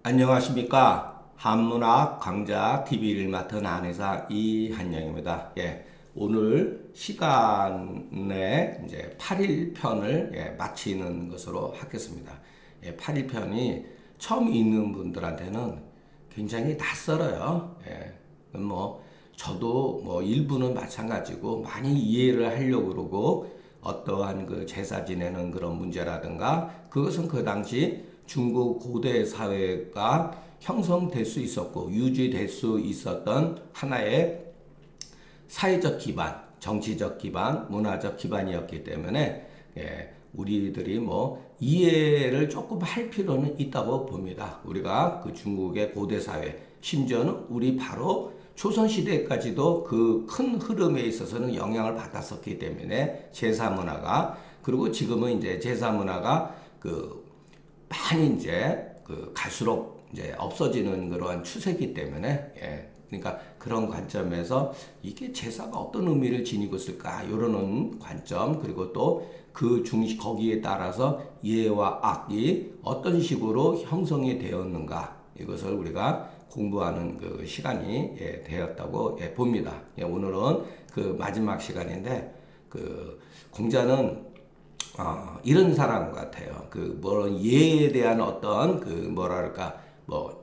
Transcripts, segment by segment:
안녕하십니까. 한문학 강좌 TV를 맡은 한의사 이한영입니다. 오늘 시간에 이제 8일 편을 마치는 것으로 하겠습니다. 8일 편이 처음 읽는 분들한테는 굉장히 낯설어요. 저도 일부는 마찬가지고 많이 이해를 하려고 그러고 어떠한 그 제사 지내는 그런 문제라든가 그것은 그 당시 중국 고대 사회가 형성될 수 있었고 유지될 수 있었던 하나의 사회적 기반, 정치적 기반, 문화적 기반이었기 때문에 우리들이 이해를 조금 할 필요는 있다고 봅니다. 우리가 그 중국의 고대 사회, 심지어는 우리 바로 조선시대까지도 그 큰 흐름에 있어서는 영향을 받았었기 때문에 제사 문화가, 그리고 지금은 이제 제사 문화가 많이 이제 갈수록 이제 없어지는 그러한 추세이기 때문에 그러니까 그런 관점에서 이게 제사가 어떤 의미를 지니고 있을까 이러는 관점, 그리고 또 그 중심 거기에 따라서 예와 악이 어떤 식으로 형성이 되었는가, 이것을 우리가 공부하는 그 시간이 되었다고 봅니다. 오늘은 그 마지막 시간인데 공자는 이런 사람 같아요. 예에 대한 어떤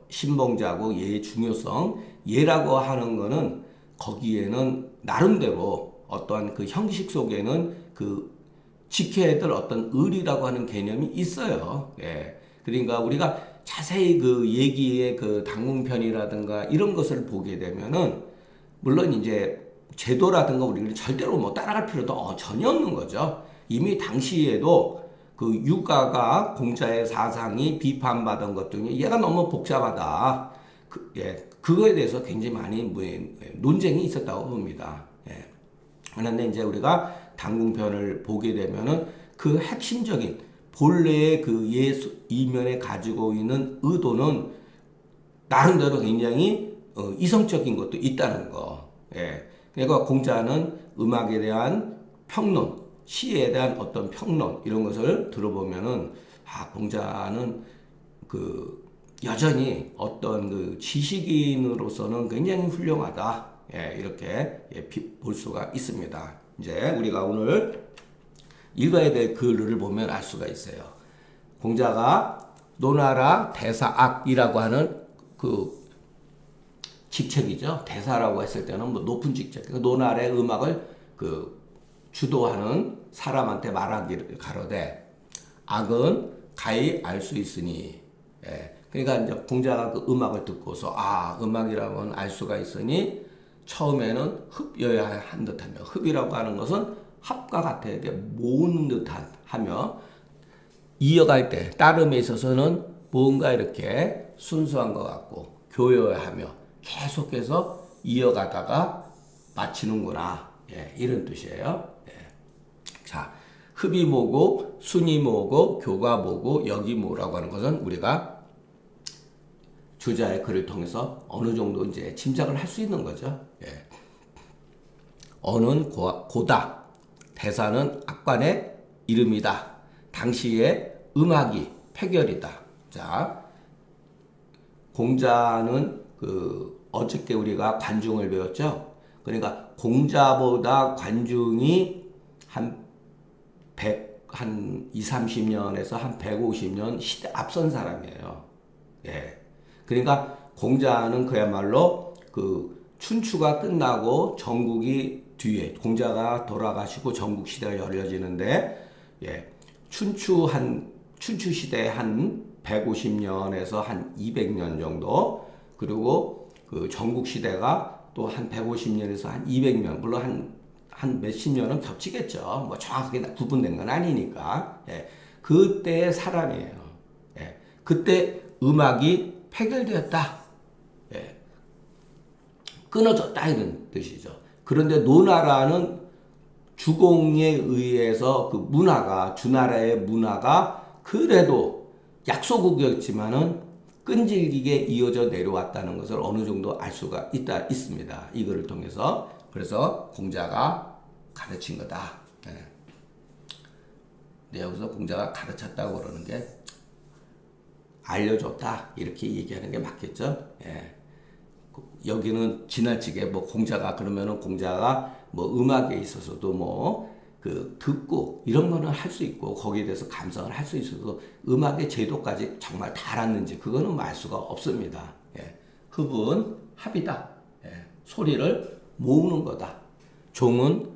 신봉자고 예의 중요성, 예라고 하는 거는 거기에는 나름대로 어떠한 그 형식 속에는 지켜야 될 어떤 의리라고 하는 개념이 있어요. 그러니까 우리가 자세히 그 얘기의 당문편이라든가 이런 것을 보게 되면은 물론 이제 제도라든가 우리는 절대로 따라갈 필요도 전혀 없는 거죠. 이미 당시에도 유가가 공자의 사상이 비판받은 것 중에 얘가 너무 복잡하다. 그거에 대해서 굉장히 많이 논쟁이 있었다고 봅니다. 그런데 이제 우리가 당궁편을 보게 되면은 그 핵심적인 본래의 이면에 가지고 있는 의도는 나름대로 굉장히 이성적인 것도 있다는 거. 그러니까 공자는 음악에 대한 평론, 시에 대한 어떤 평론 이런 것을 들어보면은 공자는 여전히 어떤 지식인으로서는 굉장히 훌륭하다. 이렇게 볼 수가 있습니다. 이제 우리가 오늘 읽어야 될 글을 보면 알 수가 있어요. 공자가 노나라 대사악이라고 하는 직책이죠. 대사라고 했을 때는 높은 직책. 노나라의 음악을 주도하는 사람한테 말하기를 가로되 악은 가히 알 수 있으니. 그러니까 이제 공자가 음악을 듣고서 음악이라면 알 수가 있으니 처음에는 흡여야 한 듯하며, 흡이라고 하는 것은 합과 같아야 돼 모으는 듯한 하며, 이어갈 때 따름에 있어서는 뭔가 이렇게 순수한 것 같고 교여하며 계속해서 이어가다가 마치는구나. 이런 뜻이에요. 자, 흡이 뭐고 순이 뭐고 교가 뭐고 역이 뭐라고 하는 것은 우리가 주자의 글을 통해서 어느 정도 이제 짐작을 할 수 있는 거죠. 어는 고다. 대사는 악관의 이름이다. 당시의 음악이 폐결이다. 자, 공자는 어저께 우리가 관중을 배웠죠. 그러니까 공자보다 관중이 한 20, 30년에서 한 150년 시대 앞선 사람이에요. 그러니까 공자는 그야말로 춘추가 끝나고 전국이 뒤에 공자가 돌아가시고 전국 시대가 열려지는데 춘추 시대 한 150년에서 한 200년 정도, 그리고 전국 시대가 또 한 150년에서 한 200년, 물론 한 몇십 년은 겹치겠죠. 정확하게 구분된 건 아니니까. 그때의 사람이에요. 그때 음악이 폐결되었다. 끊어졌다 이런 뜻이죠. 그런데 노나라는 주공에 의해서 문화가, 주나라의 문화가 그래도 약소국이었지만은 끈질기게 이어져 내려왔다는 것을 어느 정도 알 수가 있습니다. 이거를 통해서. 그래서 공자가 가르친 거다. 여기서 공자가 가르쳤다고 그러는 게 알려줬다 이렇게 얘기하는 게 맞겠죠. 예. 여기는 지나치게 뭐 공자가 그러면은 공자가 뭐 음악에 있어서도 뭐 그 듣고 이런 거는 할 수 있고 거기에 대해서 감상을 할 수 있어도 음악의 제도까지 정말 다 알았는지 그거는 알 수가 없습니다. 예. 흡은 합이다. 예. 소리를 모으는 거다. 종은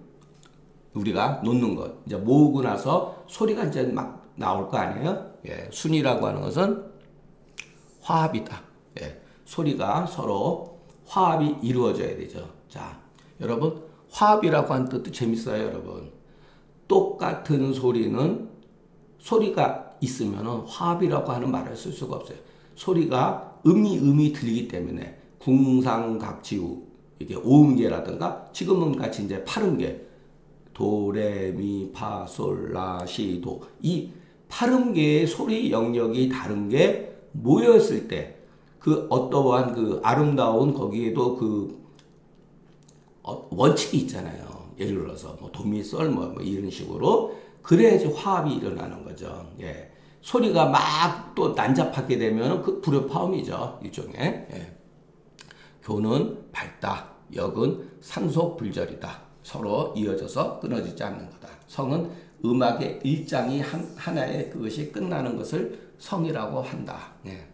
우리가 놓는 것. 이제 모으고 나서 소리가 이제 막 나올 거 아니에요? 예. 순이라고 하는 것은 화합이다. 예. 소리가 서로 화합이 이루어져야 되죠. 자, 여러분, 화합이라고 하는 뜻도 재밌어요, 여러분. 똑같은 소리가 있으면 화합이라고 하는 말을 쓸 수가 없어요. 소리가 음이 들리기 때문에 궁상각지우 이게 오음계라든가 지금은 같이 이제 팔음계 도레미파솔라시도 이 팔음계의 소리 영역이 다른 게 모였을 때 그 어떠한 그 아름다운 거기에도 그 원칙이 있잖아요. 예를 들어서 뭐 도미솔 뭐 이런 식으로 그래야지 화합이 일어나는 거죠. 예. 소리가 막 또 난잡하게 되면 그 불협화음이죠. 일종의. 예. 교는 밝다. 역은 상속불절이다. 서로 이어져서 끊어지지 않는 거다. 성은 음악의 일장이 하나의 그것이 끝나는 것을 성이라고 한다. 예.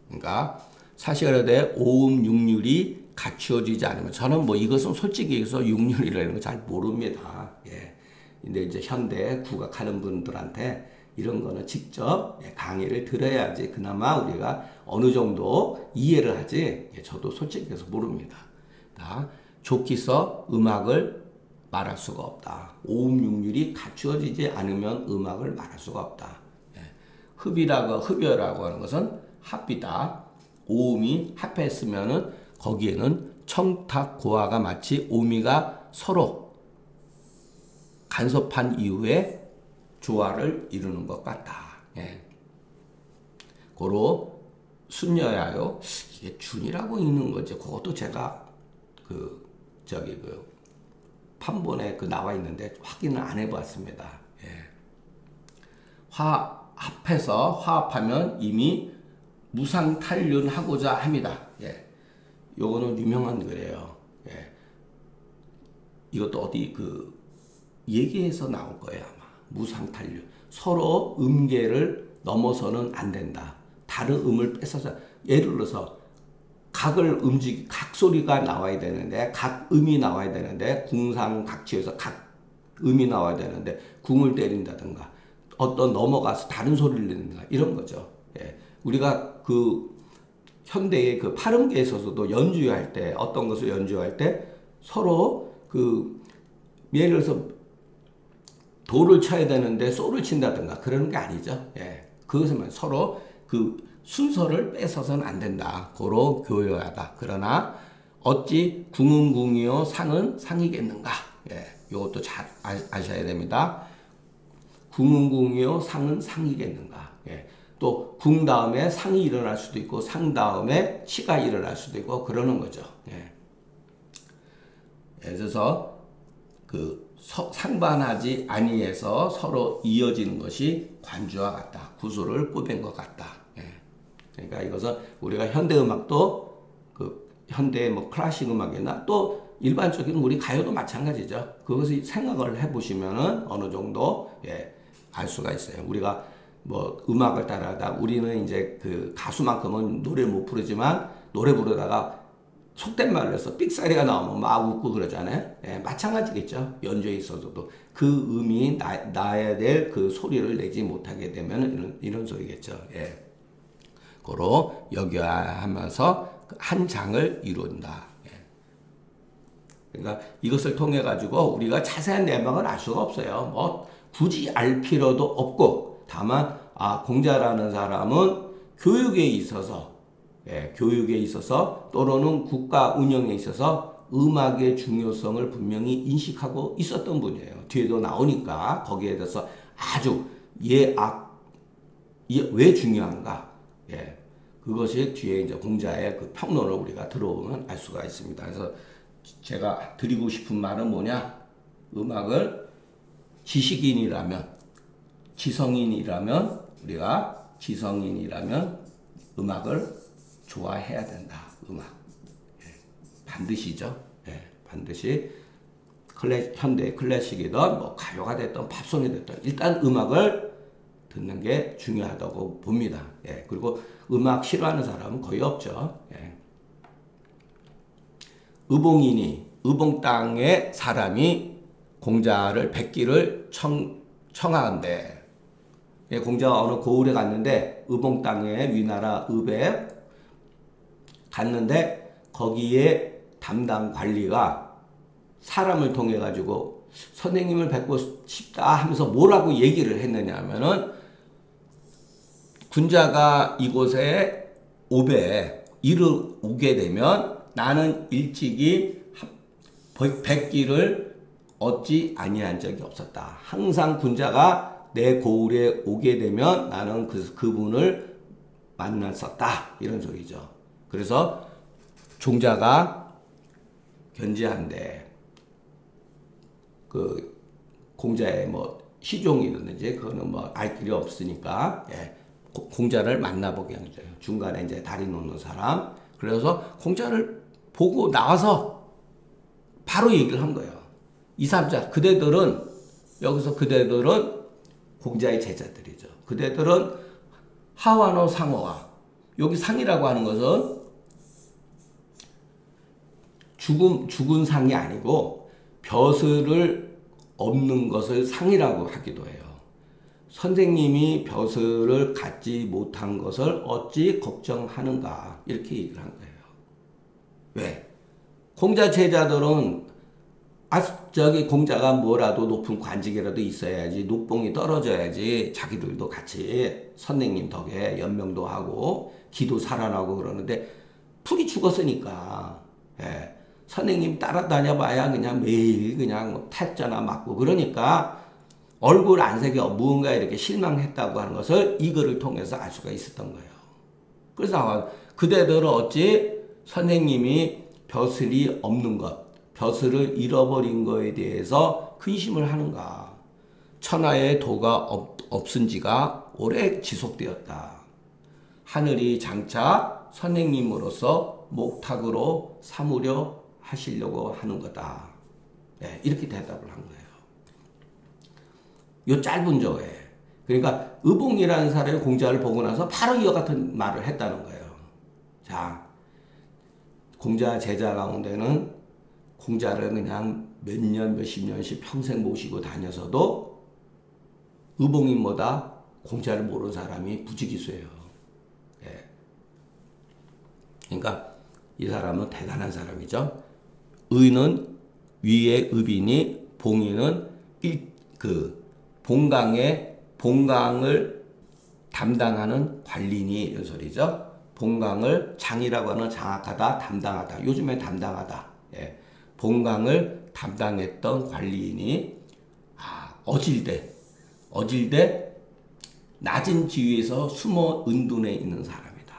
그러니까 사실에 오음 육률이 갖추어지지 않으면 저는 뭐 이것은 솔직히 얘기해서 육률이라는 거 잘 모릅니다. 예. 근데 이제 현대 국악하는 분들한테 이런 거는 직접 강의를 들어야지 그나마 우리가 어느 정도 이해를 하지. 예, 저도 솔직히 해서 모릅니다. 좋기서 음악을 말할 수가 없다. 오음 육률이 갖추어지지 않으면 음악을 말할 수가 없다. 예. 흡여라고 하는 것은 합이다. 오음이 합했으면은 거기에는 청탁 고하가 마치 오미가 서로 간섭한 이후에 조화를 이루는 것 같다. 예. 고로 순여야요. 이게 준이라고 읽는 거지. 그것도 제가 그 판본에 나와 있는데 확인을 안 해봤습니다. 예. 합해서 화합하면 이미 무상탈륜하고자 합니다. 예. 요거는 유명한 글이에요. 예. 이것도 어디 얘기해서 나올 거예요, 아마. 무상탈륜. 서로 음계를 넘어서는 안 된다. 다른 음을 뺏어서, 예를 들어서, 각 소리가 나와야 되는데, 각 음이 나와야 되는데, 궁상각치에서 각 음이 나와야 되는데, 궁을 때린다든가, 어떤 넘어가서 다른 소리를 내는가, 이런 거죠. 예. 우리가 현대의 팔음계에 있어서도 연주할 때, 어떤 것을 연주할 때, 서로 예를 들어서, 도를 쳐야 되는데 소를 친다든가 그러는 게 아니죠. 예. 그것은 서로 순서를 뺏어서는 안 된다. 고로 교요하다. 그러나 어찌 궁은 궁이요 상은 상이겠는가. 예. 이것도 잘 아셔야 됩니다. 궁은 궁이요 상은 상이겠는가. 예. 또 궁 다음에 상이 일어날 수도 있고 상 다음에 치가 일어날 수도 있고 그러는 거죠. 예. 그래서 상반하지 아니해서 서로 이어지는 것이 관주와 같다. 구슬을 꼽은 것 같다. 예. 그러니까 이것은 우리가 현대음악도 현대 클래식 음악이나 또 일반적인 우리 가요도 마찬가지죠. 그것을 생각을 해보시면은 어느 정도 알 수가 있어요. 우리가 음악을 따라하다 우리는 이제 가수만큼은 노래 못 부르지만 노래 부르다가 속된 말로 해서 삑사리가 나오면 막 웃고 그러잖아요. 예, 마찬가지겠죠. 연주에 있어서도 음이 나야 될 소리를 내지 못하게 되면 이런 소리겠죠. 예. 고로 여겨야 하면서 한 장을 이룬다. 예. 그러니까 이것을 통해 가지고 우리가 자세한 내막을 알 수가 없어요. 굳이 알 필요도 없고 다만 공자라는 사람은 교육에 있어서 또는 국가 운영에 있어서 음악의 중요성을 분명히 인식하고 있었던 분이에요. 뒤에도 나오니까 거기에 대해서 아주 왜 중요한가? 예. 그것이 뒤에 이제 공자의 평론을 우리가 들어보면 알 수가 있습니다. 그래서 제가 드리고 싶은 말은 뭐냐? 음악을 지식인이라면, 지성인이라면 우리가 지성인이라면 음악을 좋아해야 된다. 음악. 예, 반드시죠. 예, 반드시 현대 클래식이든 뭐 가요가 됐든 팝송이 됐든 일단 음악을 듣는 게 중요하다고 봅니다. 예, 그리고 음악 싫어하는 사람은 거의 없죠. 예. 의봉 땅에 사람이 공자를 뵙기를 청하는데, 예, 공자가 어느 고을에 갔는데 의봉 땅에 위나라 읍에 갔는데 거기에 담당 관리가 사람을 통해 가지고 선생님을 뵙고 싶다 하면서 뭐라고 얘기를 했느냐 하면은, 군자가 이곳에 오게 되면 나는 일찍이 뵙기를 얻지 아니한 적이 없었다. 항상 군자가 내 고을에 오게 되면 나는 그분을 만났었다. 이런 소리죠. 그래서 종자가 견지한데, 그 공자의 뭐 시종이라든지 그거는 뭐 알 길이 없으니까, 예, 공자를 만나보게 한 거죠. 중간에 이제 다리 놓는 사람. 그래서 공자를 보고 나와서 바로 얘기를 한 거예요. 2, 3자 그대들은 공자의 제자들이죠. 그대들은 하와노 상어와, 여기 상이라고 하는 것은 죽은 상이 아니고 벼슬을 없는 것을 상이라고 하기도 해요. 선생님이 벼슬을 갖지 못한 것을 어찌 걱정하는가, 이렇게 얘기를 한 거예요. 왜? 공자 제자들은 저기 공자가 뭐라도 높은 관직이라도 있어야지, 녹봉이 떨어져야지 자기들도 같이 선생님 덕에 연명도 하고 기도 살아나고 그러는데 풀이 죽었으니까, 예, 선생님 따라다녀 봐야 그냥 매일 그냥 탈자나 맞고 그러니까 얼굴 안색에 무언가 이렇게 실망했다고 하는 것을 이 글을 통해서 알 수가 있었던 거예요. 그래서 그대들은 어찌 선생님이 벼슬이 없는 것, 벼슬을 잃어버린 것에 대해서 근심을 하는가. 천하의 도가 없은 지가 오래 지속되었다. 하늘이 장차 선생님으로서 목탁으로 삼으려 하시려고 하는 거다. 네, 이렇게 대답을 한 거예요. 요 짧은 저에. 그러니까 의봉이라는 사람이 공자를 보고 나서 바로 이와 같은 말을 했다는 거예요. 자, 공자 제자 가운데는 공자를 그냥 몇 년, 몇십 년씩 평생 모시고 다녀서도 의봉인보다 공자를 모르는 사람이 부지기수예요. 예. 그러니까 이 사람은 대단한 사람이죠. 의는 위의 의빈이, 봉인은 봉강을 담당하는 관리니, 이런 소리죠. 봉강을, 장이라고 하는 장악하다, 담당하다. 요즘에 담당하다. 예. 봉강을 담당했던 관리인이 어질대 낮은 지위에서 숨어 은둔해 있는 사람이다.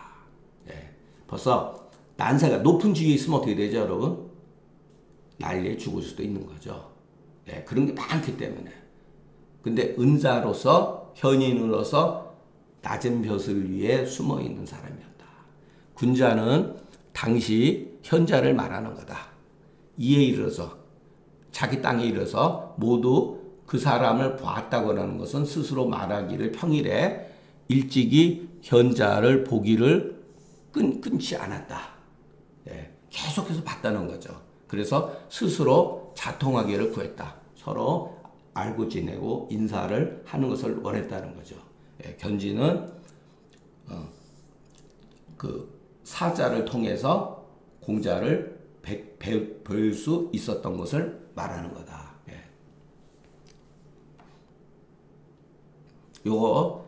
예. 벌써 난세가 높은 지위에 있으면 어떻게 되죠, 여러분? 난리에 죽을 수도 있는 거죠. 예. 그런 게 많기 때문에. 근데 은사로서, 현인으로서 낮은 벼슬 위에 숨어 있는 사람이었다. 군자는 당시 현자를 말하는 거다. 이에 이르러서, 자기 땅에 이르러서 모두 그 사람을 보았다고 하는 것은 스스로 말하기를 평일에 일찍이 현자를 보기를 끊지 않았다. 예, 계속해서 봤다는 거죠. 그래서 스스로 자통하기를 구했다. 서로 알고 지내고 인사를 하는 것을 원했다는 거죠. 예, 견지는 그 사자를 통해서 공자를 뵐 수 있었던 것을 말하는 거다. 예. 요거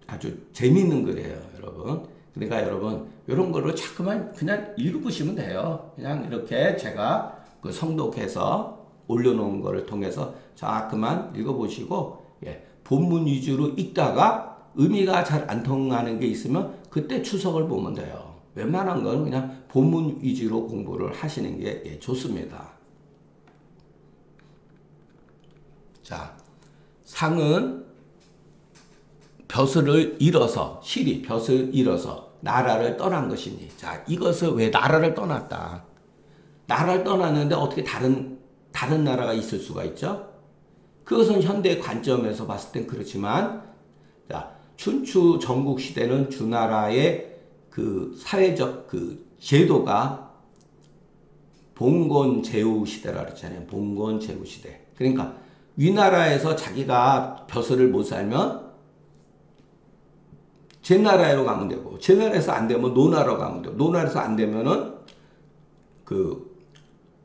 아주 재밌는 글이에요, 여러분. 그러니까 여러분, 이런 거를 자꾸만 그냥 읽어보시면 돼요. 그냥 이렇게 제가 그 성독해서 올려놓은 거를 통해서 자꾸만 읽어보시고, 예, 본문 위주로 읽다가 의미가 잘 안 통하는 게 있으면 그때 추석을 보면 돼요. 웬만한 건 그냥 본문 위주로 공부를 하시는 게 좋습니다. 자, 상은 벼슬을 잃어서 실이 벼슬을 잃어서 나라를 떠난 것이니. 자, 이것을 왜 나라를 떠났다. 나라를 떠났는데 어떻게 다른 나라가 있을 수가 있죠? 그것은 현대 관점에서 봤을 땐 그렇지만, 자, 춘추 전국 시대는 주나라의 그 사회적 그 제도가 봉건제후 시대라 그랬잖아요. 봉건제후 시대. 그러니까 위나라에서 자기가 벼슬을 못 살면 제 나라로 가면 되고, 제 나라에서 안 되면 노나라로 가면 되고, 노나라에서 안 되면은 그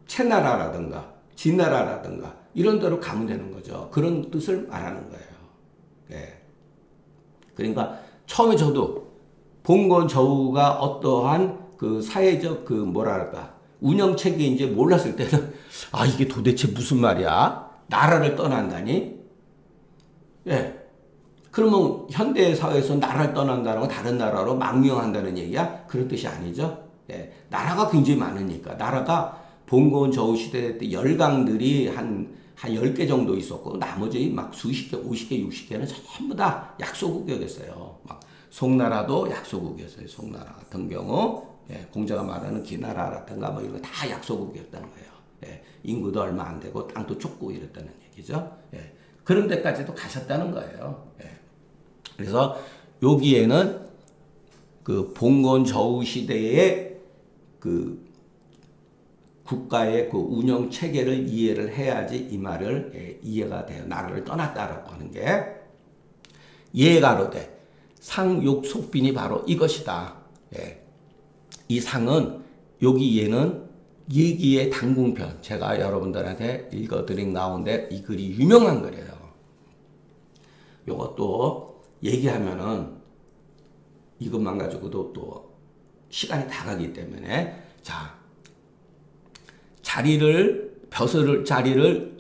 채나라라든가 진나라라든가 이런 데로 가면 되는 거죠. 그런 뜻을 말하는 거예요. 예. 그러니까 처음에 저도 봉건저우가 어떠한 그 사회적 그 뭐랄까 운영체계인지 몰랐을 때는 아, 이게 도대체 무슨 말이야? 나라를 떠난다니? 예. 그러면 현대 사회에서 나라를 떠난다는 건 다른 나라로 망명한다는 얘기야? 그런 뜻이 아니죠. 예. 나라가 굉장히 많으니까. 나라가 봉건저우 시대 때 열강들이 한 10개 정도 있었고, 나머지 막 수십 개, 50개, 60개는 전부 다 약소국이었어요. 막 송나라도 약소국이었어요. 송나라 같은 경우. 예, 공자가 말하는 기나라라든가 뭐 이런 거 다 약소국이었다는 거예요. 예, 인구도 얼마 안 되고 땅도 좁고 이랬다는 얘기죠. 예, 그런 데까지도 가셨다는 거예요. 예. 그래서 여기에는 그 봉건저우 시대의 그 국가의 그 운영 체계를 이해를 해야지 이 말을 예, 이해가 돼요. 나라를 떠났다라고 하는 게. 예가로되 상욕속빈이 바로 이것이다. 예. 이 상은 여기 얘는 예기의 당궁편, 제가 여러분들한테 읽어드린 가운데 이 글이 유명한 글이에요. 요것도 얘기하면은 이것만 가지고도 또 시간이 다 가기 때문에, 자, 자리를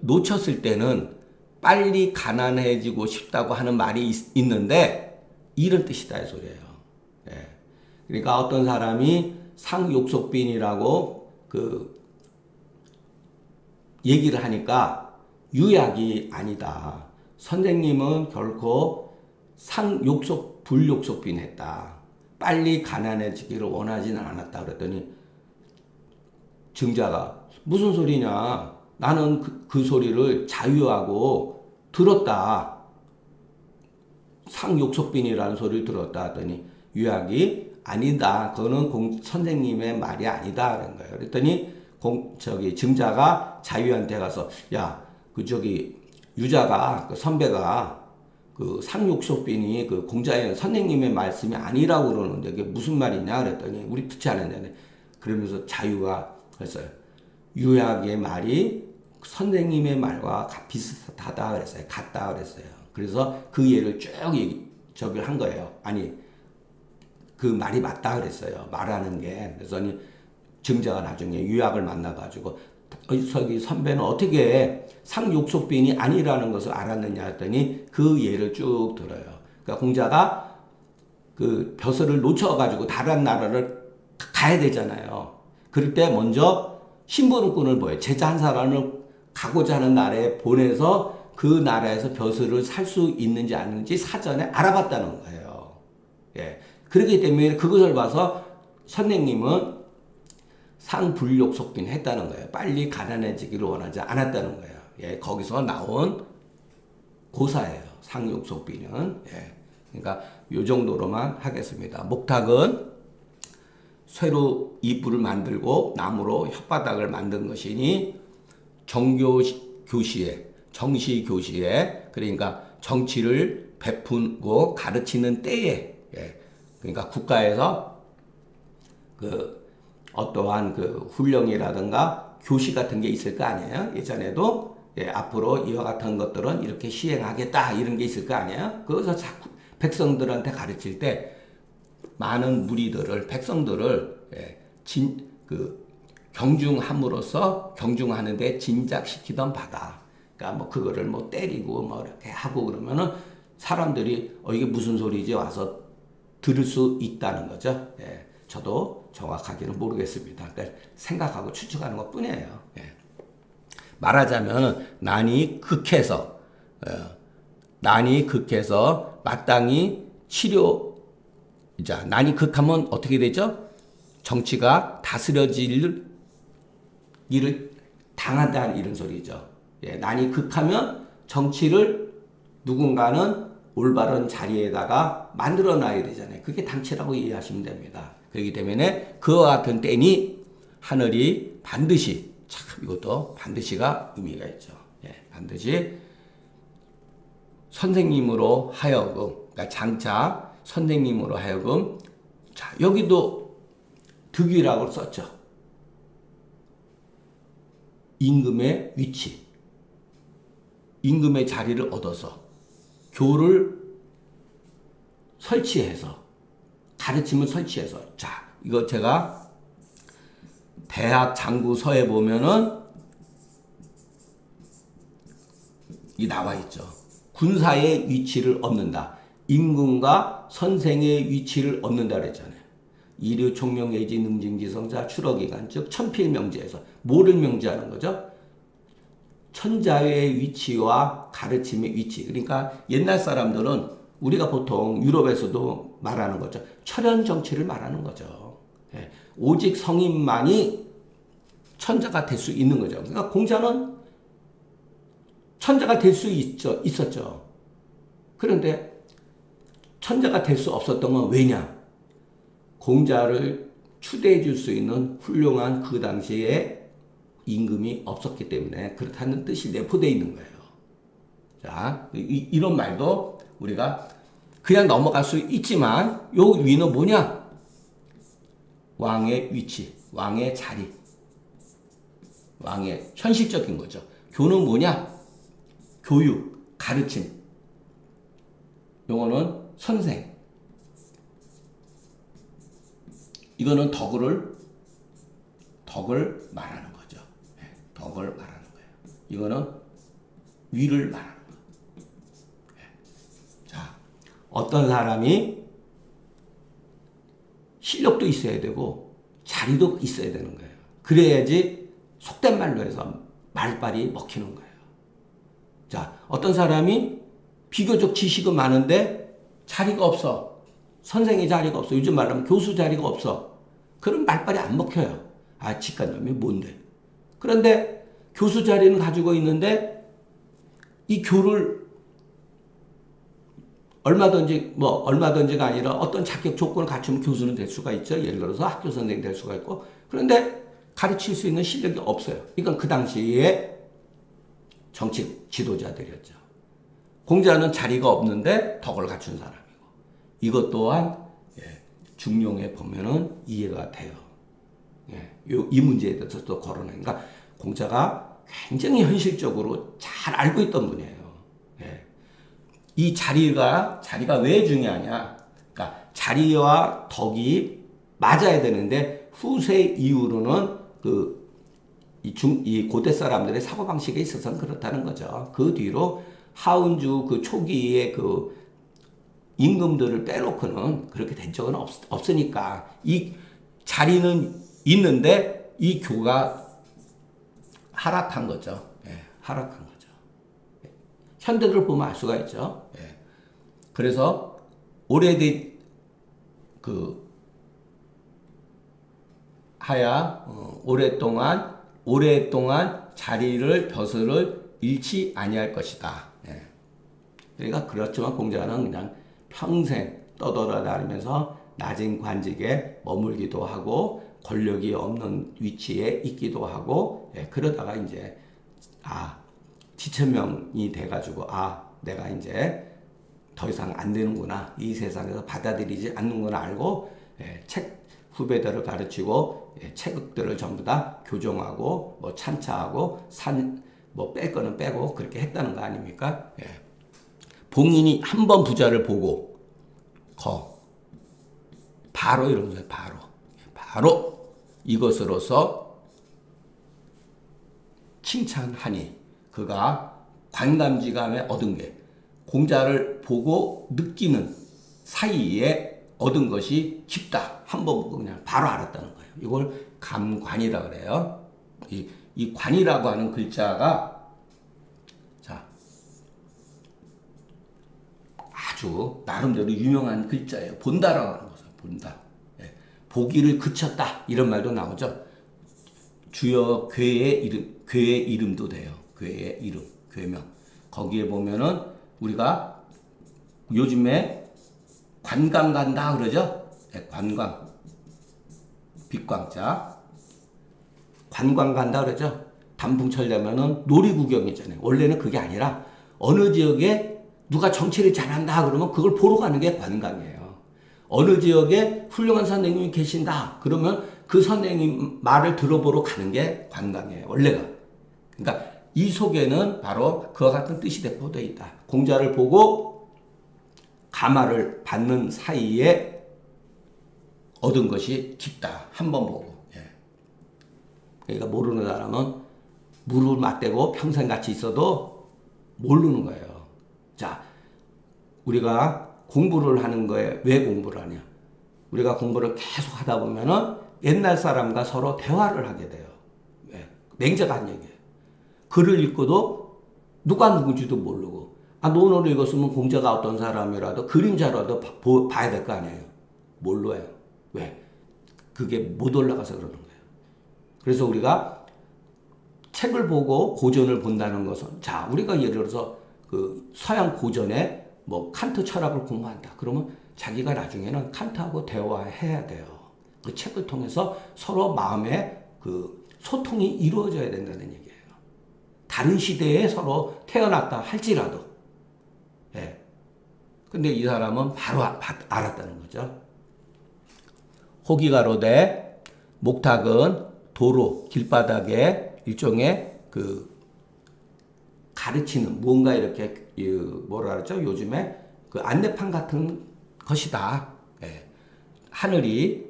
놓쳤을 때는 빨리 가난해지고 싶다고 하는 말이 있는데 이런 뜻이다 이 소리예요. 예. 그러니까 어떤 사람이 상욕속빈이라고 그 얘기를 하니까 유약이 아니다. 선생님은 결코 불욕속빈 했다. 빨리 가난해지기를 원하지는 않았다. 그랬더니 증자가 무슨 소리냐. 나는 그 소리를 자유하고 들었다. 상욕속빈이라는 소리를 들었다 하더니 유약이 아니다. 그거는 선생님의 말이 아니다. 그런 거예요. 그랬더니 증자가 자유한테 가서 야, 유자가 그 선배가 그 상욕속빈이 그 공자의 선생님의 말씀이 아니라고 그러는데 그게 무슨 말이냐 그랬더니 우리 듣지 않았는데 그러면서 자유가 그랬어요. 유약의 말이 선생님의 말과 비슷하다 그랬어요. 같다 그랬어요. 그래서 그 예를 쭉 저기를 한 거예요. 아니 그 말이 맞다 그랬어요. 말하는 게. 그래서 증자가 나중에 유약을 만나가지고 저기 선배는 어떻게 상욕속빈이 아니라는 것을 알았느냐 했더니 그 예를 쭉 들어요. 그러니까 공자가 그 벼슬을 놓쳐가지고 다른 나라를 가야 되잖아요. 그럴 때 먼저 심부름꾼을 보여요. 제자 한 사람을 가고자 하는 나라에 보내서 그 나라에서 벼슬을 살 수 있는지 아닌지 사전에 알아봤다는 거예요. 예. 그렇기 때문에 그것을 봐서 선생님은 상불욕속빈 했다는 거예요. 빨리 가난해지기를 원하지 않았다는 거예요. 예. 거기서 나온 고사예요. 상욕속빈은. 예. 그러니까 요 정도로만 하겠습니다. 목탁은 쇠로 이불을 만들고 나무로 혓바닥을 만든 것이니 정시교시에 그러니까 정치를 베푸고 가르치는 때에 예. 그러니까 국가에서 그 어떠한 그 훈령이라든가 교시 같은 게 있을 거 아니에요. 예전에도 예. 앞으로 이와 같은 것들은 이렇게 시행하겠다 이런 게 있을 거 아니에요. 그래서 자꾸 백성들한테 가르칠 때 많은 백성들을 예, 경중함으로써 경중하는데 진작시키던 바다. 그러니까 뭐 그거를 뭐 때리고 뭐 이렇게 하고 그러면은 사람들이 이게 무슨 소리지 와서 들을 수 있다는 거죠. 예, 저도 정확하게는 모르겠습니다. 그러니까 생각하고 추측하는 것 뿐이에요. 예. 말하자면 난이 극해서 마땅히 자, 난이 극하면 어떻게 되죠? 정치가 다스려질 일을 당한다 이런 소리죠. 예, 난이 극하면 정치를 누군가는 올바른 자리에다가 만들어 놔야 되잖아요. 그게 당치라고 이해하시면 됩니다. 그렇기 때문에 그와 같은 때니 하늘이 반드시, 참 이것도 반드시가 의미가 있죠. 예, 반드시 선생님으로 하여금, 그러니까 장차 선생님으로 하여금, 자, 여기도 득위라고 썼죠. 임금의 위치, 임금의 자리를 얻어서 교를 설치해서, 가르침을 설치해서, 자, 이거 제가 대학 장구서에 보면은 이 나와 있죠. 군사의 위치를 얻는다. 임금과 선생의 위치를 얻는다 그랬잖아요. 이류 총명예지 능징지성자 추러기간 즉 천필명제에서 뭐를 명제하는 거죠? 천자의 위치와 가르침의 위치. 그러니까 옛날 사람들은 우리가 보통 유럽에서도 말하는 거죠. 철현 정치를 말하는 거죠. 예. 오직 성인만이 천자가 될 수 있는 거죠. 그러니까 공자는 천자가 될 수 있었죠. 그런데 천자가 될 수 없었던 건 왜냐? 공자를 추대해 줄 수 있는 훌륭한 그 당시에 임금이 없었기 때문에 그렇다는 뜻이 내포되어 있는 거예요. 자, 이런 말도 우리가 그냥 넘어갈 수 있지만 요 위는 뭐냐? 왕의 위치, 왕의 자리, 왕의 현실적인 거죠. 교는 뭐냐? 교육, 가르침. 요거는 선생. 이거는 덕을 말하는 거죠. 덕을 말하는 거예요. 이거는 위를 말하는 거예요. 자, 어떤 사람이 실력도 있어야 되고 자리도 있어야 되는 거예요. 그래야지 속된 말로 해서 말빨이 먹히는 거예요. 자, 어떤 사람이 비교적 지식은 많은데 자리가 없어. 선생의 자리가 없어. 요즘 말하면 교수 자리가 없어. 그럼 말빨이 안 먹혀요. 아, 직관점이 뭔데? 그런데 교수 자리는 가지고 있는데 이 교를 얼마든지가 아니라 어떤 자격 조건을 갖추면 교수는 될 수가 있죠. 예를 들어서 학교 선생이 될 수가 있고. 그런데 가르칠 수 있는 실력이 없어요. 이건 그 당시에 정치 지도자들이었죠. 공자는 자리가 없는데 덕을 갖춘 사람이고. 이것 또한 중용에 보면은 이해가 돼요. 이 문제에 대해서 또 거론해. 그러니까 공자가 굉장히 현실적으로 잘 알고 있던 분이에요. 이 자리가 왜 중요하냐? 그러니까 자리와 덕이 맞아야 되는데 후세 이후로는 이 고대 사람들의 사고방식에 있어서는 그렇다는 거죠. 그 뒤로 하운주 그 초기에 그 임금들을 빼놓고는 그렇게 된 적은 없으니까 이 자리는 있는데 이 교가 하락한 거죠. 하락한 거죠. 현대를 보면 알 수가 있죠. 그래서 오래된 오랫동안 자리를 벼슬을 잃지 아니할 것이다. 그러니까 그렇지만 공자는 그냥 평생 떠돌아다니면서 낮은 관직에 머물기도 하고 권력이 없는 위치에 있기도 하고 그러다가 이제 지천명이 돼가지고 내가 이제 더 이상 안 되는구나, 이 세상에서 받아들이지 않는구나 알고 후배들을 가르치고 체극들을 전부 다 교정하고 뭐 찬차하고 뺄 거는 빼고 그렇게 했다는 거 아닙니까? 봉인이 한 번 부자를 보고 바로 이러면서 바로 이것으로서 칭찬하니 그가 관감지감에 얻은 게 공자를 보고 느끼는 사이에 얻은 것이 깊다. 한 번 보고 그냥 바로 알았다는 거예요. 이걸 감관이라 그래요. 이 관이라고 하는 글자가 아주 나름대로 유명한 글자예요. 본다라고 하는 것은 본다. 예. 보기를 그쳤다 이런 말도 나오죠. 주여 괴의 이름, 괴의 이름도 돼요. 괴의 이름, 괴명. 거기에 보면은 우리가 요즘에 관광 간다 그러죠. 예, 관광, 빛광자. 관광 간다 그러죠. 단풍철 되면은 놀이 구경이잖아요. 원래는 그게 아니라 어느 지역에 누가 정치를 잘한다 그러면 그걸 보러 가는 게 관광이에요. 어느 지역에 훌륭한 선생님이 계신다 그러면 그 선생님 말을 들어보러 가는 게 관광이에요. 원래가. 그러니까 이 속에는 바로 그와 같은 뜻이 내포되어 있다. 공자를 보고 가마를 받는 사이에 얻은 것이 깊다. 한 번 보고. 예. 그러니까 모르는 사람은 물을 맞대고 평생 같이 있어도 모르는 거예요. 자, 우리가 공부를 하는 거에 왜 공부를 하냐? 우리가 공부를 계속 하다 보면은 옛날 사람과 서로 대화를 하게 돼요. 왜? 냉정한 얘기예요. 글을 읽고도 누가 누군지도 모르고, 아, 논어를 읽었으면 공자가 어떤 사람이라도 그림자라도 봐야 될 거 아니에요. 몰라요. 왜? 그게 못 올라가서 그러는 거예요. 그래서 우리가 책을 보고 고전을 본다는 것은, 자, 우리가 예를 들어서 그 서양 고전에 뭐 칸트 철학을 공부한다. 그러면 자기가 나중에는 칸트하고 대화해야 돼요. 그 책을 통해서 서로 마음의 그 소통이 이루어져야 된다는 얘기예요. 다른 시대에 서로 태어났다 할지라도. 예. 근데 이 사람은 바로 알았다는 거죠. 호기가로되 목탁은 도로, 길바닥에 일종의 그 가르치는 뭔가 이렇게 뭐라 그러죠? 요즘에 그 안내판 같은 것이다. 예. 하늘이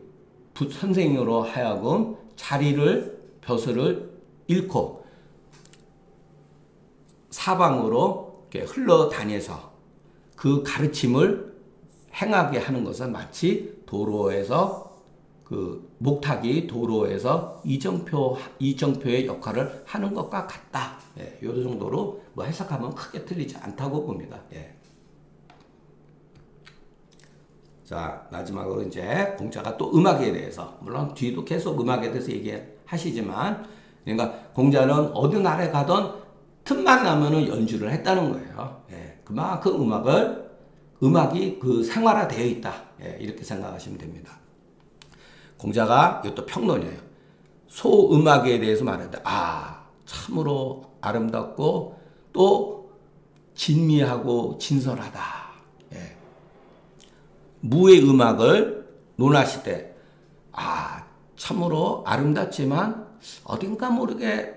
선생으로 하여금 자리를 벼슬을 잃고 사방으로 이렇게 흘러다녀서 그 가르침을 행하게 하는 것은 마치 도로에서 그 목탁이 도로에서 이정표의 역할을 하는 것과 같다. 예, 요 정도로 뭐 해석하면 크게 틀리지 않다고 봅니다. 예. 자, 마지막으로 이제 공자가 또 음악에 대해서, 물론 뒤도 계속 음악에 대해서 얘기하시지만, 그러니까 공자는 어느 나라에 가든 틈만 나면은 연주를 했다는 거예요. 예, 그만큼 음악이 그 생활화되어 있다. 예, 이렇게 생각하시면 됩니다. 공자가 이것도 평론이에요. 소음악에 대해서 말하는데, 아, 참으로 아름답고 또 진미하고 진솔하다. 예. 무의 음악을 논하실 때, 아, 참으로 아름답지만 어딘가 모르게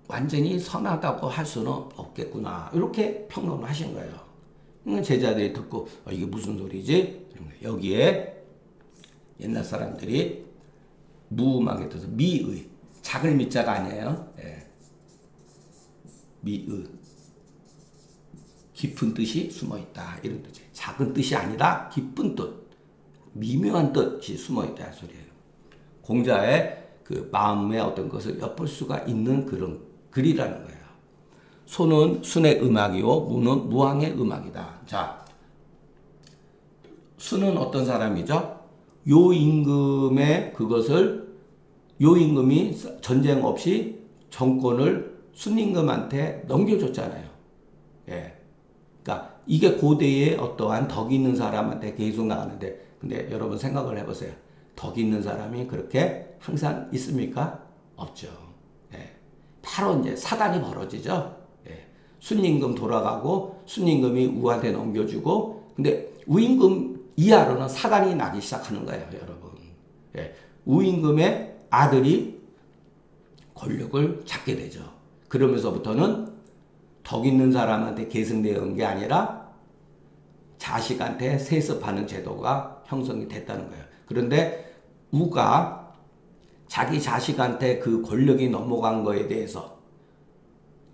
완전히 선하다고 할 수는 없겠구나. 이렇게 평론을 하신 거예요. 제자들이 듣고, 이게 무슨 소리지? 여기에 옛날 사람들이 무음악에 대해서 미의, 작을 미자가 아니에요. 예. 미의, 깊은 뜻이 숨어있다 이런 뜻이에요. 작은 뜻이 아니라 깊은 뜻, 미묘한 뜻이 숨어있다 소리예요. 공자의 그 마음의 어떤 것을 엿볼 수가 있는 그런 글이라는 거예요. 소는 순의 음악이요, 무는 무왕의 음악이다. 자, 수는 어떤 사람이죠? 요임금의 그것을, 요임금이 전쟁 없이 정권을 순임금한테 넘겨줬잖아요. 예. 그러니까 이게 고대의 어떠한 덕 있는 사람한테 계속 나가는데, 근데 여러분 생각을 해보세요. 덕 있는 사람이 그렇게 항상 있습니까? 없죠. 예. 바로 이제 사단이 벌어지죠. 예. 순임금 돌아가고 순임금이 우한테 넘겨주고, 근데 우임금 이하로는 사단이 나기 시작하는 거예요, 여러분. 예. 우임금의 아들이 권력을 잡게 되죠. 그러면서부터는 덕 있는 사람한테 계승되는 게 아니라 자식한테 세습하는 제도가 형성이 됐다는 거예요. 그런데 우가 자기 자식한테 그 권력이 넘어간 거에 대해서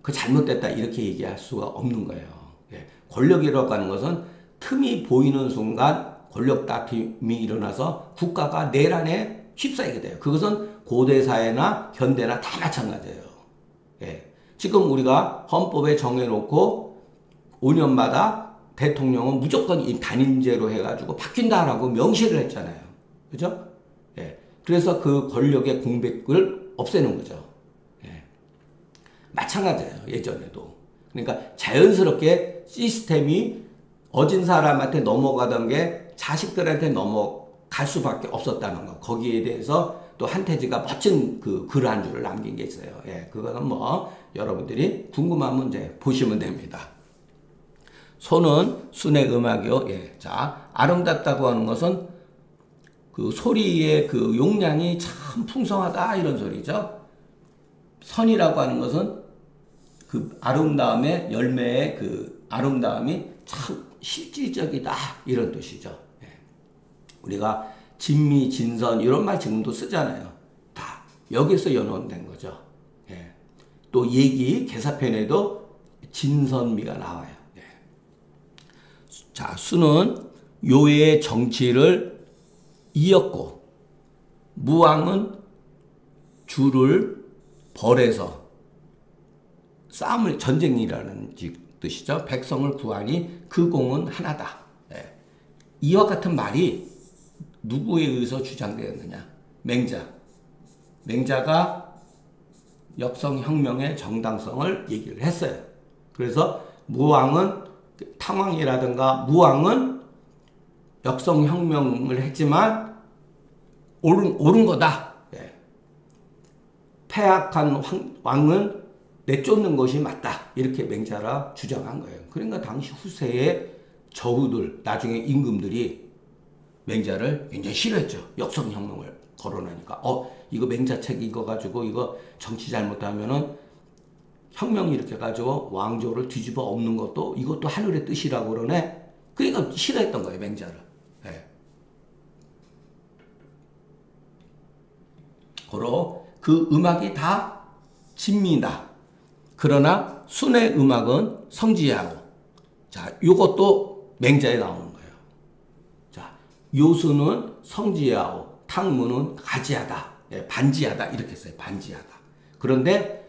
그 잘못됐다 이렇게 얘기할 수가 없는 거예요. 예. 권력이라고 하는 것은 틈이 보이는 순간 권력 다툼이 일어나서 국가가 내란에 휩싸이게 돼요. 그것은 고대 사회나 현대나 다 마찬가지예요. 예. 지금 우리가 헌법에 정해놓고 5년마다 대통령은 무조건 이 단임제로 해가지고 바뀐다라고 명시를 했잖아요. 그죠? 예. 그래서 그 권력의 공백을 없애는 거죠. 예. 마찬가지예요. 예전에도. 그러니까 자연스럽게 시스템이 어진 사람한테 넘어가던 게 자식들한테 넘어갈 수밖에 없었다는 거. 거기에 대해서 또 한태지가 멋진 그 글 한 줄을 남긴 게 있어요. 예. 그거는 뭐 여러분들이 궁금하면 이제 보시면 됩니다. 소는 순의 음악이요. 예. 자, 아름답다고 하는 것은 그 소리의 그 용량이 참 풍성하다 이런 소리죠. 선이라고 하는 것은 그 아름다움의 열매의 그 아름다움이 참 실질적이다 이런 뜻이죠. 예. 우리가 진미, 진선 이런 말 지금도 쓰잖아요. 다 여기서 연원된 거죠. 예. 또 얘기, 개사편에도 진선미가 나와요. 예. 자, 수는 요의 정치를 이었고 무왕은 주를 벌해서 싸움을 전쟁이라는 뜻이죠. 백성을 구하니 그 공은 하나다. 예. 이와 같은 말이 누구에 의해서 주장되었느냐? 맹자. 맹자가 역성혁명의 정당성을 얘기를 했어요. 그래서 무왕은 탕왕이라든가 무왕은 역성혁명을 했지만 옳은 거다. 예. 패악한 왕은 내쫓는 것이 맞다. 이렇게 맹자가 주장한 거예요. 그러니까 당시 후세의 저우들, 나중에 임금들이 맹자를 굉장히 싫어했죠. 역성혁명을 거론하니까. 이거 맹자 책 읽어가지고 이거 정치 잘못하면은 혁명 이렇게 가지고 왕조를 뒤집어 엎는 것도 이것도 하늘의 뜻이라고 그러네. 그러니까 싫어했던 거예요, 맹자를. 예. 고로 그 음악이 다 진미다. 그러나 순의 음악은 성지하고. 자, 요것도 맹자에 나오는 거예요. 자, 요수는 성지하고 탕무는 가지하다. 예, 반지하다. 이렇게 써요. 반지하다. 그런데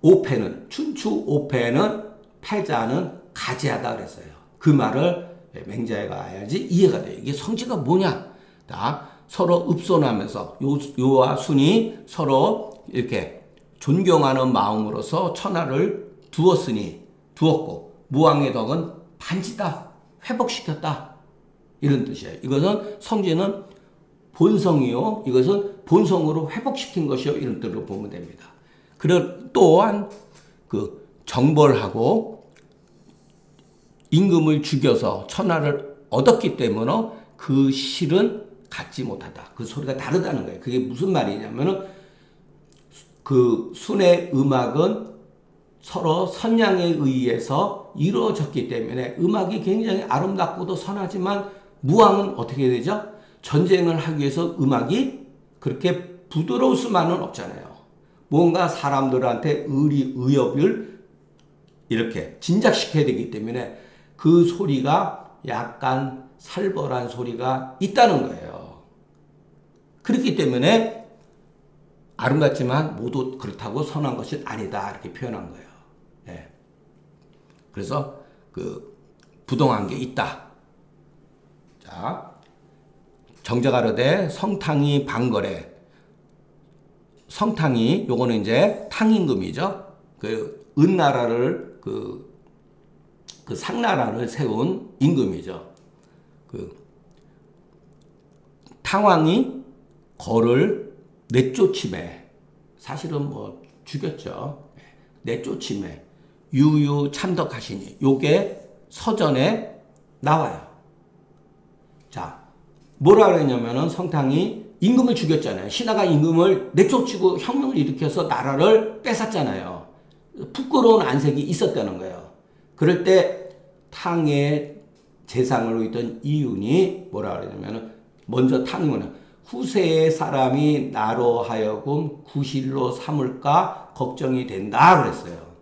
오패는 춘추 오패는 패자는 가지하다 그랬어요. 그 말을 맹자에 가야지 이해가 돼요. 이게 성지가 뭐냐? 자, 서로 읍손하면서 요와 순이 서로 이렇게 존경하는 마음으로서 천하를 두었고 무왕의 덕은 반지다. 회복시켰다. 이런 뜻이에요. 이것은 성지는 본성이요. 이것은 본성으로 회복시킨 것이요. 이런 뜻으로 보면 됩니다. 또한 그 정벌하고 임금을 죽여서 천하를 얻었기 때문에 그 실은 갖지 못하다. 그 소리가 다르다는 거예요. 그게 무슨 말이냐면은 그 순의 음악은 서로 선량에 의해서 이루어졌기 때문에 음악이 굉장히 아름답고도 선하지만 무왕은 어떻게 되죠? 전쟁을 하기 위해서 음악이 그렇게 부드러울 수만은 없잖아요. 뭔가 사람들한테 의협을 이렇게 진작시켜야 되기 때문에 그 소리가 약간 살벌한 소리가 있다는 거예요. 그렇기 때문에 아름답지만 모두 그렇다고 선한 것이 아니다. 이렇게 표현한 거예요. 예. 그래서 그 부동한 게 있다. 자, 정자가르되 성탕이 방거래. 성탕이 요거는 이제 탕임금이죠. 그 은나라를 그 상나라를 세운 임금이죠. 그 탕왕이 거를 내쫓임에 사실은 뭐 죽였죠. 내쫓임에 유유 참덕하시니 요게 서전에 나와요. 자, 뭐라 그랬냐면은 성탕이 임금을 죽였잖아요. 신하가 임금을 내쫓고 혁명을 일으켜서 나라를 뺏었잖아요. 부끄러운 안색이 있었다는 거예요. 그럴 때 탕의 재상으로 있던 이윤이 뭐라 그러냐면은 먼저 탕은 후세의 사람이 나로 하여금 구실로 삼을까 걱정이 된다 그랬어요.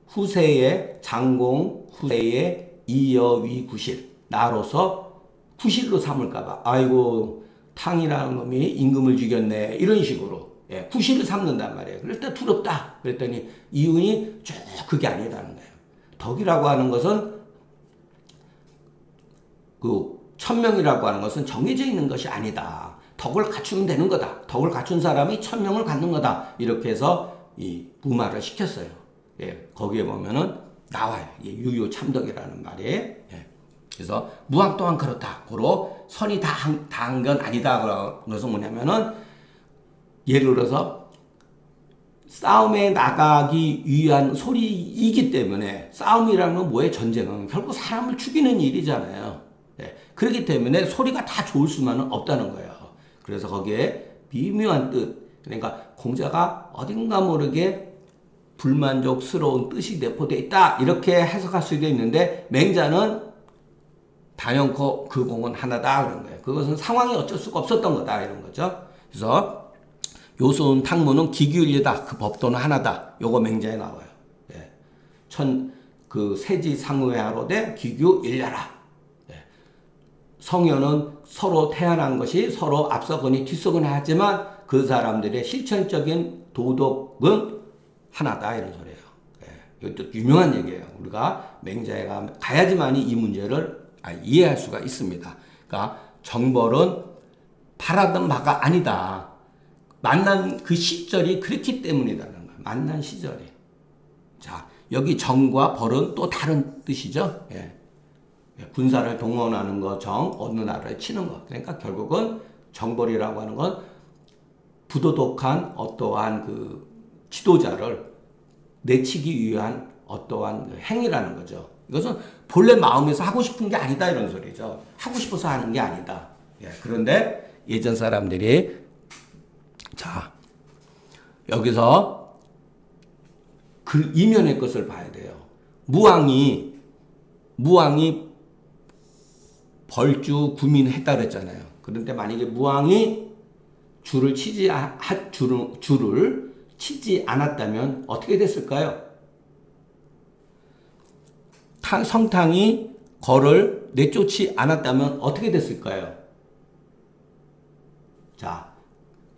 후세의 장공, 후세의 이여위 구실, 나로서 구실로 삼을까봐. 아이고 탕이라는 놈이 임금을 죽였네. 이런 식으로 구실을 삼는단 말이에요. 그럴 때 두렵다. 그랬더니 이윤이 쭉 그게 아니라는 거예요. 덕이라고 하는 것은 그 천명이라고 하는 것은 정해져 있는 것이 아니다. 덕을 갖추면 되는 거다. 덕을 갖춘 사람이 천명을 갖는 거다. 이렇게 해서 이 무마를 시켰어요. 예, 거기에 보면은 나와요. 예, 유유참덕이라는 말이. 예. 그래서 무왕 또한 그렇다. 고로 선이 다한 건 아니다. 그래서 뭐냐면은 예를 들어서 싸움에 나가기 위한 소리이기 때문에 싸움이라는 건 뭐예요? 전쟁은 결국 사람을 죽이는 일이잖아요. 예. 그렇기 때문에 소리가 다 좋을 수만은 없다는 거예요. 그래서 거기에 미묘한 뜻, 그러니까 공자가 어딘가 모르게 불만족스러운 뜻이 내포되어 있다 이렇게 해석할 수도 있는데 맹자는 단연코 그 공은 하나다 그런 거예요. 그것은 상황이 어쩔 수가 없었던 거다 이런 거죠. 그래서 요소은 탕무는 기규일리다. 그 법도는 하나다. 요거 맹자에 나와요. 예. 그 세지상의하로되 기규일려라. 예. 성현은 서로 태어난 것이 서로 앞서거니 뒤서거니 하지만 그 사람들의 실천적인 도덕은 하나다 이런 소리예요. 예. 이것도 유명한 얘기예요. 우리가 맹자에 가야지만이 이 문제를 이해할 수가 있습니다. 그러니까 정벌은 바라던 바가 아니다. 만난 그 시절이 그렇기 때문이라는 거예요. 만난 시절이. 자, 여기 정과 벌은 또 다른 뜻이죠. 예. 군사를 동원하는 거, 정, 어느 나라에 치는 거. 그러니까 결국은 정벌이라고 하는 건 부도덕한 어떠한 그 지도자를 내치기 위한 어떠한 행위라는 거죠. 이것은 본래 마음에서 하고 싶은 게 아니다 이런 소리죠. 하고 싶어서 하는 게 아니다. 예. 그런데 예전 사람들이 자, 여기서 그 이면의 것을 봐야 돼요. 무왕이 벌주 구민했다 그랬잖아요. 그런데 만약에 무왕이 줄을 치지 않았다면 어떻게 됐을까요? 성탕이 거를 내쫓지 않았다면 어떻게 됐을까요? 자,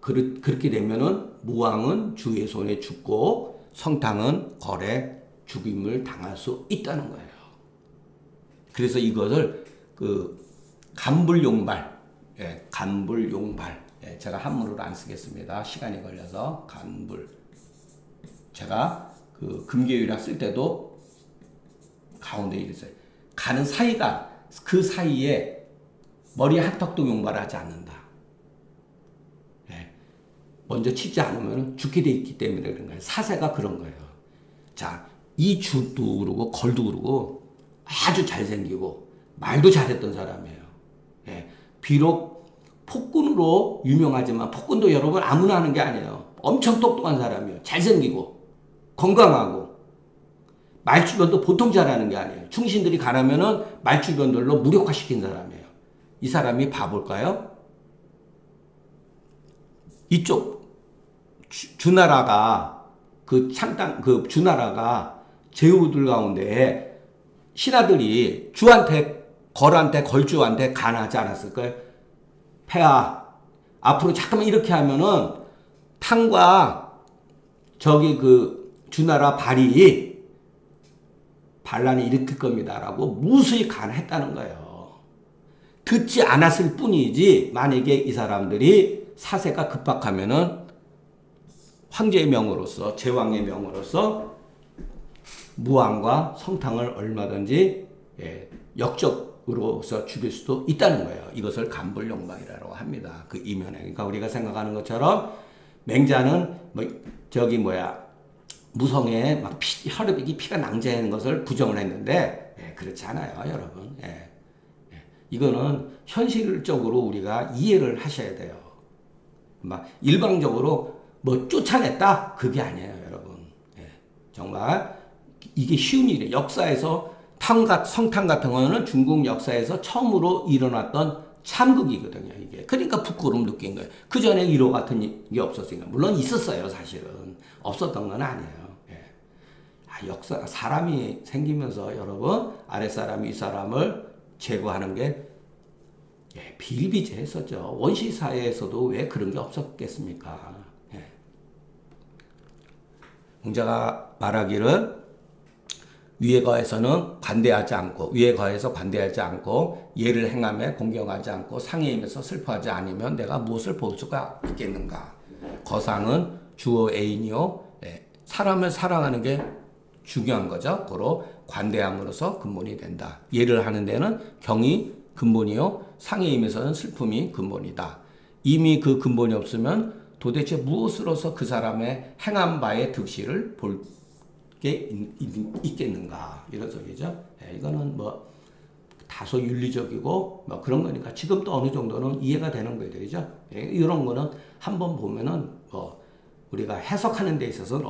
그렇게 되면은 무왕은 주의 손에 죽고 성탕은 거래 죽임을 당할 수 있다는 거예요. 그래서 이것을 그 간불용발, 예, 간불용발, 예, 제가 한문으로 안 쓰겠습니다. 시간이 걸려서 간불. 제가 그 금계유라 쓸 때도 가운데 이랬어요. 가는 사이가 그 사이에 머리 한턱도 용발하지 않는다. 먼저 치지 않으면 죽게 돼 있기 때문에 그런 거예요. 사세가 그런 거예요. 자, 이 주도 그러고 걸도 그러고 아주 잘생기고 말도 잘했던 사람이에요. 예, 비록 폭군으로 유명하지만 폭군도 여러분 아무나 하는 게 아니에요. 엄청 똑똑한 사람이에요. 잘생기고 건강하고 말주변도 보통 잘하는 게 아니에요. 충신들이 가라면은 말주변들로 무력화시킨 사람이에요. 이 사람이 바볼까요? 이쪽 주나라가 그 주나라가 제후들 가운데 신하들이 주한테 걸한테 걸주한테 간하지 않았을까요? 폐하 앞으로 잠깐만 이렇게 하면은 탕과 저기 그 주나라 발이 반란을 일으킬 겁니다라고 무수히 간했다는 거예요. 듣지 않았을 뿐이지 만약에 이 사람들이 사세가 급박하면은 황제의 명으로서 제왕의 명으로서 무왕과 성탕을 얼마든지 역적으로서 죽일 수도 있다는 거예요. 이것을 간불용방이라고 합니다. 그 이면에. 그러니까 우리가 생각하는 것처럼 맹자는 무성에 막 혈압이 피가 낭자하는 것을 부정을 했는데 그렇지 않아요, 여러분. 이거는 현실적으로 우리가 이해를 하셔야 돼요. 막 일방적으로 뭐 쫓아냈다? 그게 아니에요, 여러분. 정말 이게 쉬운 일이에요. 역사에서 성탕 같은 거는 중국 역사에서 처음으로 일어났던 참극이거든요, 이게. 그러니까 부끄러움 느낀 거예요. 그 전에 이로 같은 게 없었으니까. 물론 있었어요, 사실은. 없었던 건 아니에요. 역사, 사람이 생기면서 여러분, 아랫사람이 윗사람을 제거하는 게 비일비재했었죠. 원시사회에서도 왜 그런 게 없었겠습니까? 공자가 말하기를 위에 거에서는 관대하지 않고 위에 거에서 관대하지 않고 예를 행함에 공경하지 않고 상에 임해서 슬퍼하지 않으면 내가 무엇을 볼 수가 있겠는가. 거상은 주어 애인이요. 사람을 사랑하는 게 중요한 거죠. 고로 관대함으로써 근본이 된다. 예를 하는 데는 경이 근본이요. 상에 임해서는 슬픔이 근본이다. 이미 그 근본이 없으면 도대체 무엇으로서 그 사람의 행한 바의 득실을 볼 게 있겠는가. 이런 소리죠. 이거는 뭐 다소 윤리적이고 뭐 그런 거니까 지금도 어느 정도는 이해가 되는 것들이죠. 이런 거는 한번 보면은 뭐 우리가 해석하는 데 있어서는